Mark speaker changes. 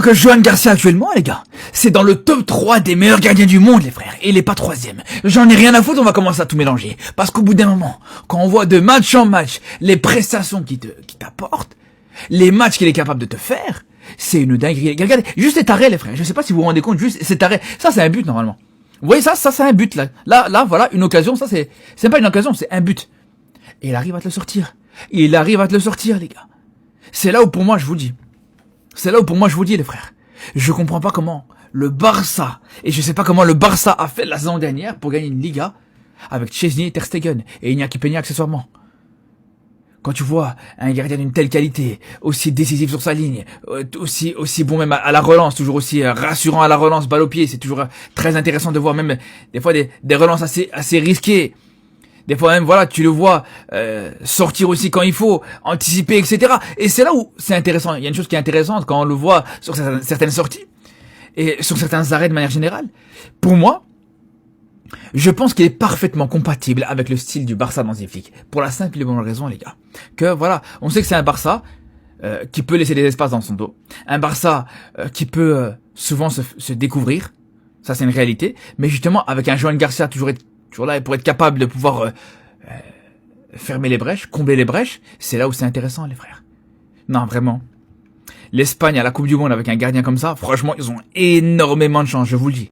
Speaker 1: que Johan Garcia actuellement, les gars, c'est dans le top 3 des meilleurs gardiens du monde, les frères. Et il est pas troisième. J'en ai rien à foutre, on va commencer à tout mélanger. Parce qu'au bout d'un moment, quand on voit de match en match les prestations qu'il t'apporte, les matchs qu'il est capable de te faire, c'est une dinguerie. Regardez, juste cet arrêt, les frères. Je sais pas si vous vous rendez compte, juste cet arrêt. Ça, c'est un but, normalement. Vous voyez ça c'est un but, là. Là, voilà, une occasion. Ça, c'est pas une occasion, c'est un but. Et il arrive à te le sortir. Il arrive à te le sortir, les gars. C'est là où, pour moi, je vous dis. C'est là où, pour moi, je vous dis, les frères. Je comprends pas comment le Barça, et je sais pas comment le Barça a fait la saison dernière pour gagner une Liga avec Chesney, Ter Stegen et Iñaki Peña accessoirement. Quand tu vois un gardien d'une telle qualité, aussi décisif sur sa ligne, aussi bon même à la relance, toujours aussi rassurant à la relance, balle au pied, c'est toujours très intéressant de voir même des fois des relances assez risquées. Des fois même, voilà, tu le vois sortir aussi quand il faut, anticiper, etc. Et c'est là où c'est intéressant. Il y a une chose qui est intéressante quand on le voit sur certaines sorties et sur certains arrêts de manière générale. Pour moi, je pense qu'il est parfaitement compatible avec le style du Barça d'Hansi. Pour la simple et bonne raison, les gars, que voilà, on sait que c'est un Barça qui peut laisser des espaces dans son dos, un Barça qui peut souvent se découvrir. Ça, c'est une réalité. Mais justement, avec un Johan Garcia toujours là pour être capable de pouvoir fermer les brèches, combler les brèches, c'est là où c'est intéressant, les frères. Non, vraiment. L'Espagne à la Coupe du Monde avec un gardien comme ça, franchement, ils ont énormément de chance, je vous le dis.